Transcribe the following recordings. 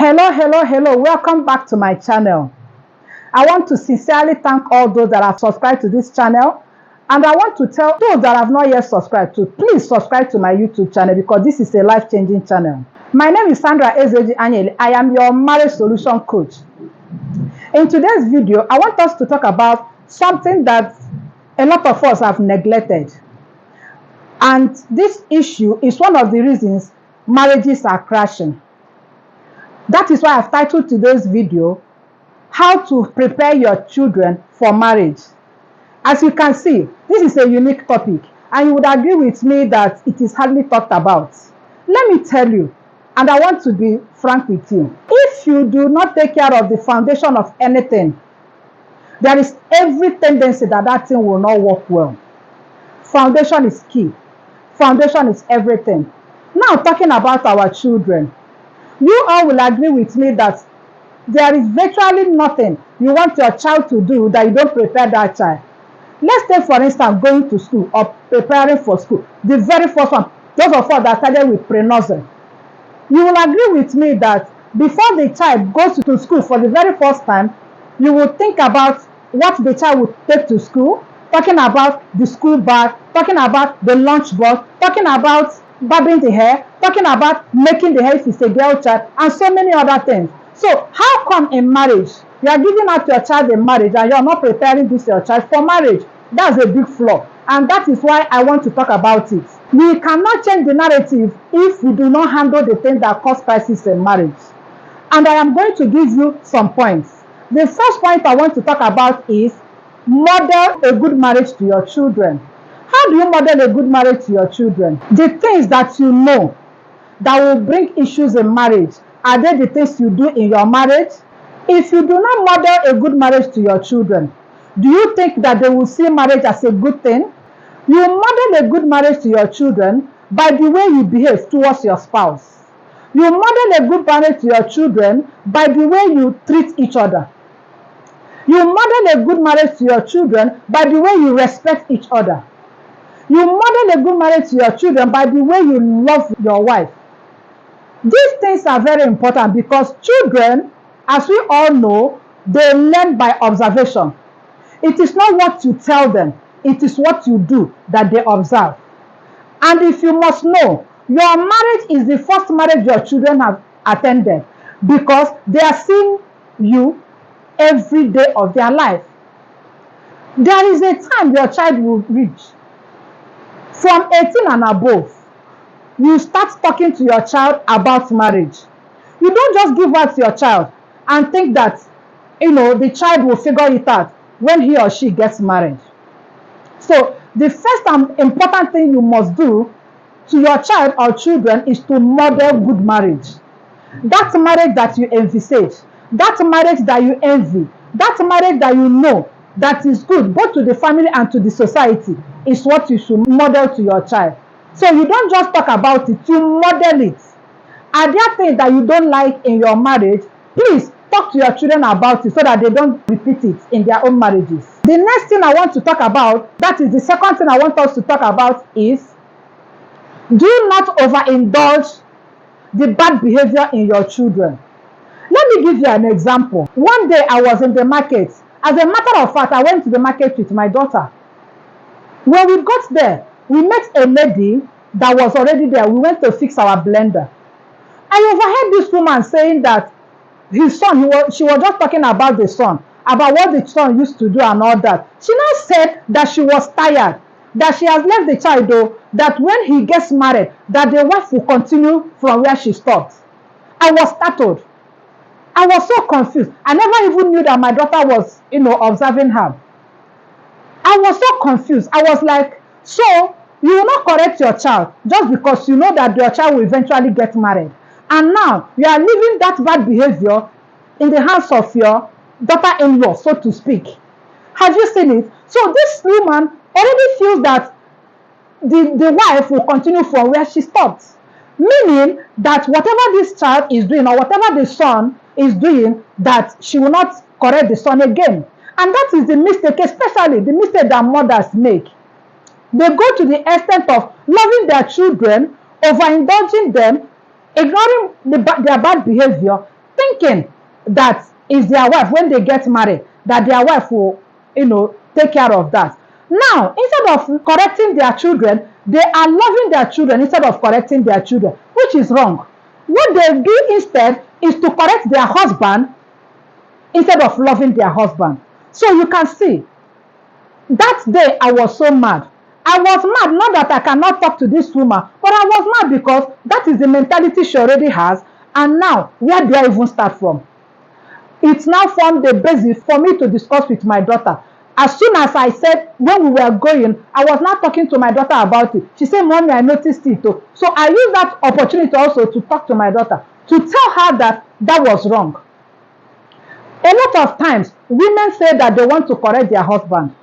Hello. Welcome back to my channel. I want to sincerely thank all those that have subscribed to this channel. And I want to tell those that have not yet subscribed to, please subscribe to my YouTube channel because this is a life-changing channel. My name is Sandra Ezeji Anyaele. I am your marriage solution coach. In today's video, I want us to talk about something that a lot of us have neglected. And this issue is one of the reasons marriages are crashing. That is why I've titled today's video, How to Prepare Your Children for Marriage. As you can see, this is a unique topic, and you would agree with me that it is hardly talked about. Let me tell you, and I want to be frank with you, if you do not take care of the foundation of anything, there is every tendency that that thing will not work well. Foundation is key. Foundation is everything. Now, talking about our children, you all will agree with me that there is virtually nothing you want your child to do that you don't prepare that child. Let's take, for instance, going to school or preparing for school. The very first one, those of us that started with pre-nursery. You will agree with me that before the child goes to school for the very first time, you will think about what the child would take to school, talking about the school bag, talking about the lunch box, talking about barbing the hair, talking about making the hair if it's a girl child, and so many other things. So how come in marriage, you are giving out your child in marriage and you are not preparing this your child for marriage? That's a big flaw. And that is why I want to talk about it. We cannot change the narrative if we do not handle the things that cause crisis in marriage. And I am going to give you some points. The first point I want to talk about is model a good marriage to your children. How do you model a good marriage to your children? The things that you know that will bring issues in marriage, are they the things you do in your marriage? If you do not model a good marriage to your children, do you think that they will see marriage as a good thing? You model a good marriage to your children by the way you behave towards your spouse. You model a good marriage to your children by the way you treat each other. You model a good marriage to your children by the way you respect each other. You model a good marriage to your children by the way you love your wife. These things are very important because children, as we all know, they learn by observation. It is not what you tell them, it is what you do that they observe. And if you must know, your marriage is the first marriage your children have attended because they are seeing you every day of their life. There is a time your child will reach. From 18 and above, you start talking to your child about marriage. You don't just give out to your child and think that, the child will figure it out when he or she gets married. So the first and important thing you must do to your child or children is to model good marriage. That marriage that you envisage, that marriage that you envy, that marriage that you know that is good both to the family and to the society is what you should model to your child. So you don't just talk about it, you model it. Are there things that you don't like in your marriage? Please talk to your children about it so that they don't repeat it in their own marriages. The next thing I want to talk about, that is the second thing I want us to talk about, is do not overindulge the bad behavior in your children. Let me give you an example. One day I was in the market. As a matter of fact, I went to the market with my daughter. When we got there, we met a lady that was already there. We went to fix our blender. I overheard this woman saying that his son, she was just talking about the son, about what the son used to do and all that. She now said that she was tired, that she has left the child though, that when he gets married, that the wife will continue from where she stopped. I was startled. I was so confused. I never even knew that my daughter was, observing her. I was so confused. I was like, so you will not correct your child just because you know that your child will eventually get married. And now you are leaving that bad behavior in the hands of your daughter-in-law, so to speak. Have you seen it? So this woman already feels that the wife will continue from where she stopped. Meaning that whatever this child is doing or whatever the son is doing, that she will not correct the son again. And that is the mistake, especially the mistake that mothers make. They go to the extent of loving their children, overindulging them, ignoring their bad behavior, thinking that is their wife when they get married, that their wife will, take care of that. Now, instead of correcting their children, they are loving their children instead of correcting their children, which is wrong. What they do instead is to correct their husband instead of loving their husband. So you can see, that day I was so mad. I was mad, not that I cannot talk to this woman, but I was mad because that is the mentality she already has. And now, where do I even start from? It's now formed the basis for me to discuss with my daughter. As soon as I said, when we were going, I was not talking to my daughter about it. She said, Mommy, I noticed it too. So I used that opportunity also to talk to my daughter, to tell her that that was wrong. A lot of times, women say that they want to correct their husband.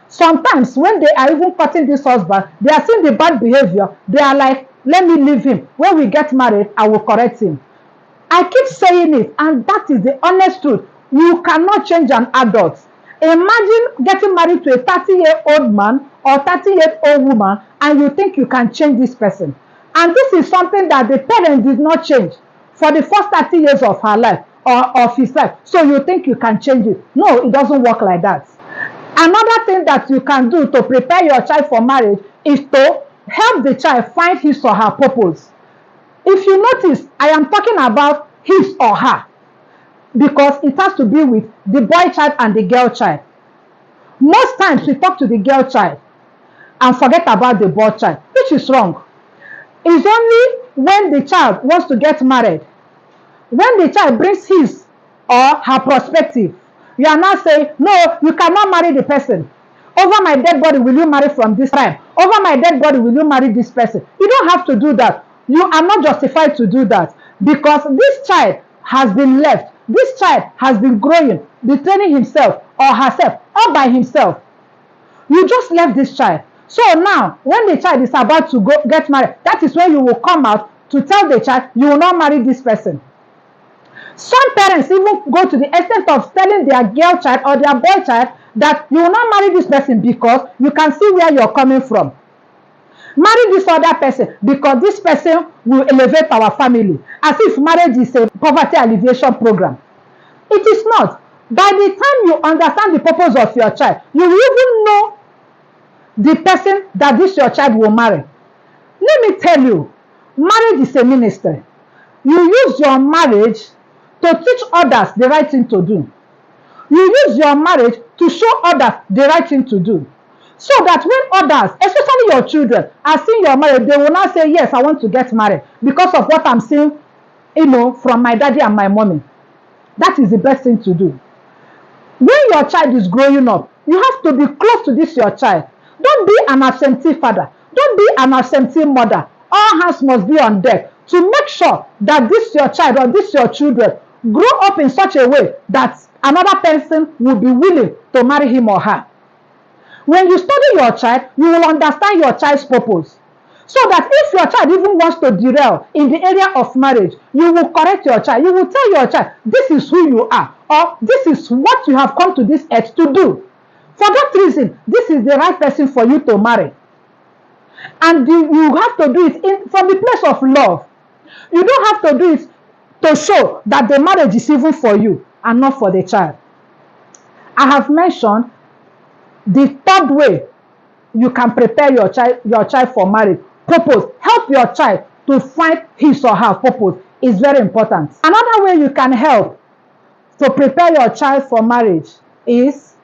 Sometimes, when they are even cutting this husband, they are seeing the bad behavior. They are like, let me leave him. When we get married, I will correct him. I keep saying it, and that is the honest truth. You cannot change an adult. Imagine getting married to a 30-year-old man or 30-year-old woman, and you think you can change this person. And this is something that the parent did not change for the first 30 years of her life or of his life. So you think you can change it. No, it doesn't work like that. Another thing that you can do to prepare your child for marriage is to help the child find his or her purpose. If you notice, I am talking about his or her because it has to be with the boy child and the girl child. Most times we talk to the girl child and forget about the boy child, which is wrong. It's only when the child wants to get married, when the child brings his or her perspective, you are now saying, no, you cannot marry the person. Over my dead body, will you marry from this time? Over my dead body, will you marry this person? You don't have to do that. You are not justified to do that because this child has been left. This child has been growing, been training himself or herself all by himself. You just left this child. So now, when the child is about to get married, that is when you will come out to tell the child, you will not marry this person. Some parents even go to the extent of telling their girl child or their boy child that you will not marry this person because you can see where you're coming from. Marry this other person because this person will elevate our family, as if marriage is a poverty alleviation program. It is not. By the time you understand the purpose of your child, you will even know the person that this your child will marry. Let me tell you, marriage is a ministry. You use your marriage to teach others the right thing to do. You use your marriage to show others the right thing to do. So that when others, especially your children, are seeing your marriage, they will not say, yes, I want to get married because of what I'm seeing, from my daddy and my mommy. That is the best thing to do. When your child is growing up, you have to be close to this your child. Don't be an absentee father. Don't be an absentee mother. All hands must be on deck to make sure that this your child or this your children grow up in such a way that another person will be willing to marry him or her. When you study your child, you will understand your child's purpose. So that if your child even wants to derail in the area of marriage, you will correct your child. You will tell your child, this is who you are, or this is what you have come to this earth to do. For that reason, this is the right person for you to marry. And you have to do it from the place of love. You don't have to do it to show that the marriage is even for you and not for the child. I have mentioned the third way you can prepare your child for marriage. Purpose. Help your child to find his or her purpose is very important. Another way you can help to prepare your child for marriage is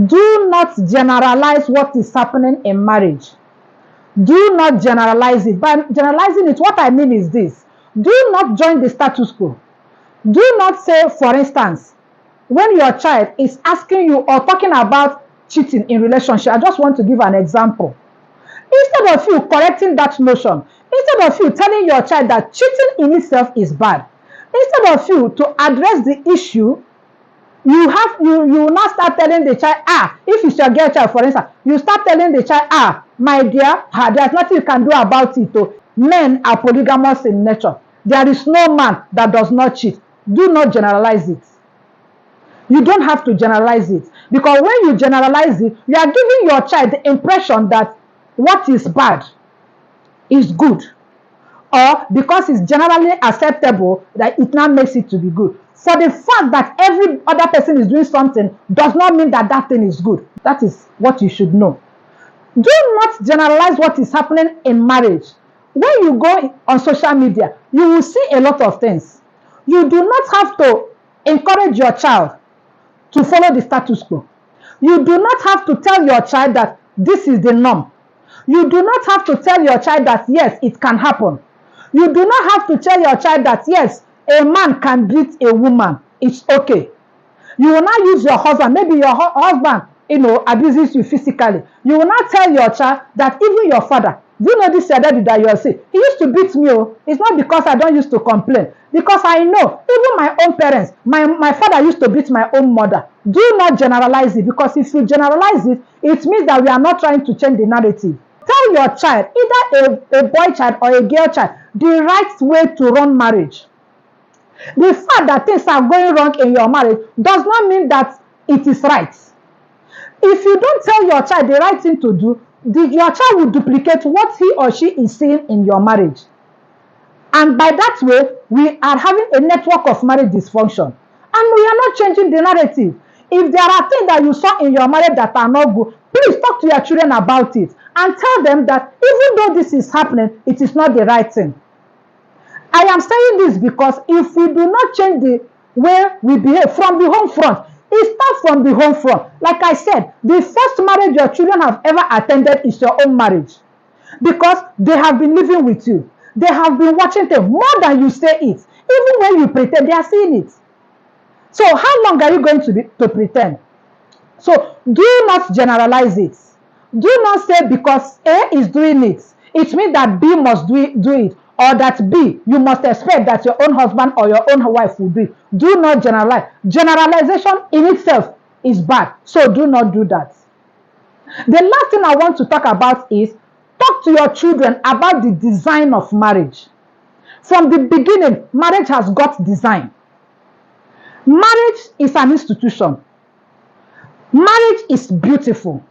do not generalize what is happening in marriage. Do not generalize it. By generalizing it, what I mean is this. Do not join the status quo. Do not say, for instance, when your child is asking you or talking about cheating in relationship, I just want to give an example. Instead of you correcting that notion, instead of you telling your child that cheating in itself is bad, instead of you to address the issue, you will now start telling the child, if it's your girl child, for instance, you start telling the child, my dear, there's nothing you can do about it. Men are polygamous in nature. There is no man that does not cheat. Do not generalize it. You don't have to generalize it. Because when you generalize it, you are giving your child the impression that what is bad is good. or because it's generally acceptable that it now makes it to be good. For the fact that every other person is doing something does not mean that that thing is good. That is what you should know. Do not generalize what is happening in marriage. When you go on social media, you will see a lot of things. You do not have to encourage your child to follow the status quo. You do not have to tell your child that this is the norm. You do not have to tell your child that yes, it can happen. You do not have to tell your child that yes, a man can beat a woman. It's okay. You will not use your husband. Maybe your husband, abuses you physically. You will not tell your child that even your father, do you know this daddy that you are saying? He used to beat me. It's not because I don't used to complain. Because I know, even my own parents, my father used to beat my own mother. Do not generalize it, because if you generalize it, it means that we are not trying to change the narrative. Tell your child, either a boy child or a girl child, the right way to run marriage. The fact that things are going wrong in your marriage does not mean that it is right. If you don't tell your child the right thing to do, your child will duplicate what he or she is seeing in your marriage. And by that way, we are having a network of marriage dysfunction. And we are not changing the narrative. If there are things that you saw in your marriage that are not good, please talk to your children about it and tell them that even though this is happening, it is not the right thing. I am saying this because if we do not change the way we behave from the home front, it starts from the home front. Like I said, the first marriage your children have ever attended is your own marriage, because they have been living with you. They have been watching them more than you say it. Even when you pretend, they are seeing it. So how long are you going to pretend? So do not generalize it. Do not say because A is doing it, it means that B must do it. Or that B, you must expect that your own husband or your own wife will do. Do not generalize. Generalization in itself is bad. So do not do that. The last thing I want to talk about is talk to your children about the design of marriage. From the beginning, marriage has got design. Marriage is an institution. Marriage is beautiful.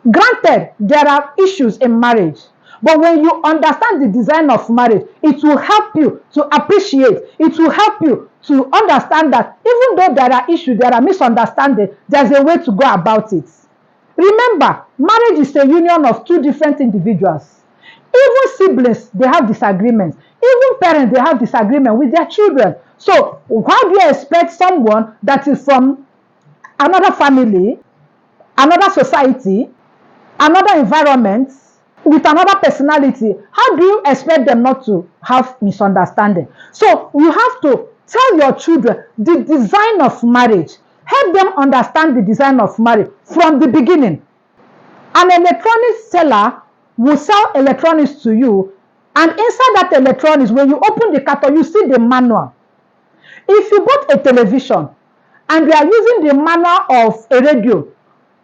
Granted, there are issues in marriage. But when you understand the design of marriage, it will help you to appreciate. It will help you to understand that even though there are issues, there are misunderstandings, there's a way to go about it. Remember, marriage is a union of two different individuals. Even siblings, they have disagreements. Even parents, they have disagreement with their children. So, how do you expect someone that is from another family, another society, another environment, with another personality, how do you expect them not to have misunderstanding? So you have to tell your children the design of marriage. Help them understand the design of marriage from the beginning. An electronics seller will sell electronics to you, and inside that electronics, when you open the carton, you see the manual. If you bought a television and you are using the manual of a radio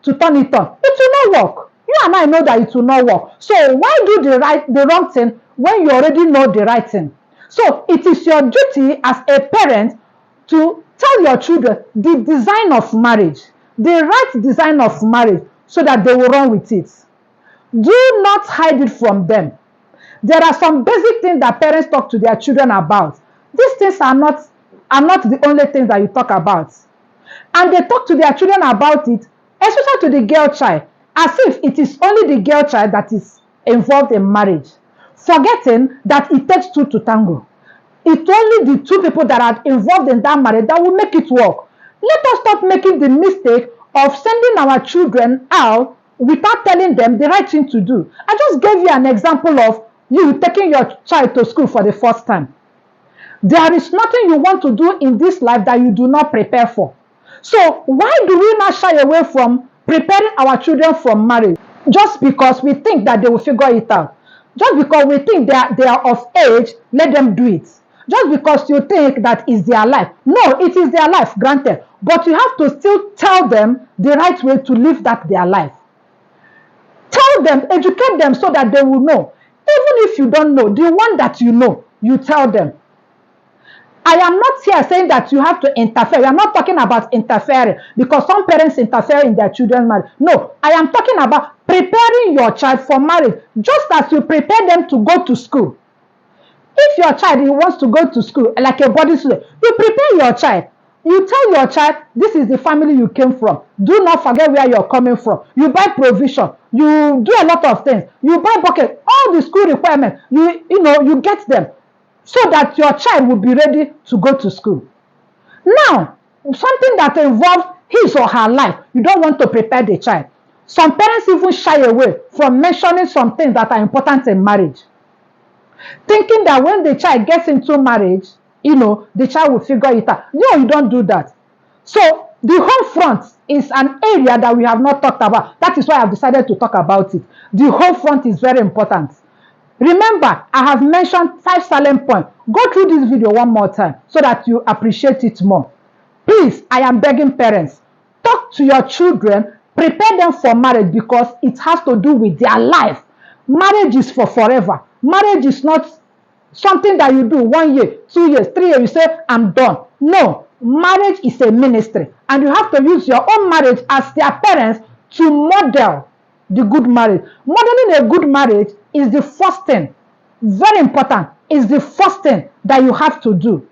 to turn it on, it will not work. You and I know that it will not work. So why do the wrong thing when you already know the right thing? So it is your duty as a parent to tell your children the design of marriage, the right design of marriage, so that they will run with it. Do not hide it from them. There are some basic things that parents talk to their children about. These things are not the only things that you talk about. And they talk to their children about it, especially to the girl child, as if it is only the girl child that is involved in marriage, forgetting that it takes two to tango. It's only the two people that are involved in that marriage that will make it work. Let us stop making the mistake of sending our children out without telling them the right thing to do. I just gave you an example of you taking your child to school for the first time. There is nothing you want to do in this life that you do not prepare for. So why do we not shy away from preparing our children for marriage just because we think that they will figure it out? Just because we think they are of age, let them do it. Just because you think that is their life. No, it is their life, granted. But you have to still tell them the right way to live their life. Tell them, educate them so that they will know. Even if you don't know, the one that you know, you tell them. I am not here saying that you have to interfere. We are not talking about interfering because some parents interfere in their children's marriage. No, I am talking about preparing your child for marriage just as you prepare them to go to school. If your child wants to go to school like a boarding student, you prepare your child. You tell your child, this is the family you came from. Do not forget where you're coming from. You buy provision. You do a lot of things. You buy bucket. All the school requirements, you get them so that your child will be ready to go to school. Now, something that involves his or her life, you don't want to prepare the child. Some parents even shy away from mentioning some things that are important in marriage, thinking that when the child gets into marriage, the child will figure it out. No, you don't do that. So the home front is an area that we have not talked about. That is why I've decided to talk about it. The home front is very important. Remember, I have mentioned 5 silent points. Go through this video one more time so that you appreciate it more. Please, I am begging parents, talk to your children, prepare them for marriage because it has to do with their life. Marriage is for forever. Marriage is not something that you do 1 year, 2 years, 3 years, you say, I'm done. No, marriage is a ministry, and you have to use your own marriage as their parents to model the good marriage. Modeling a good marriage is the first thing, very important, is the first thing that you have to do.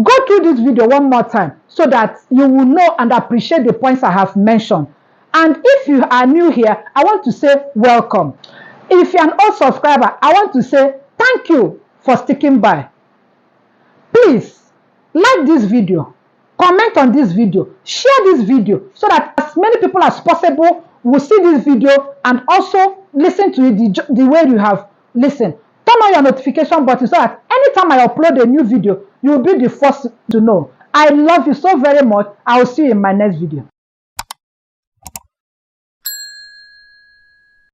Go through this video one more time so that you will know and appreciate the points I have mentioned. And if you are new here, I want to say welcome. If you're an old subscriber, I want to say thank you for sticking by. Please like this video, comment on this video, share this video so that as many people as possible will see this video and also listen to it the way you have listened. Turn on your notification button so that anytime I upload a new video, you will be the first to know. I love you so very much. I will see you in my next video.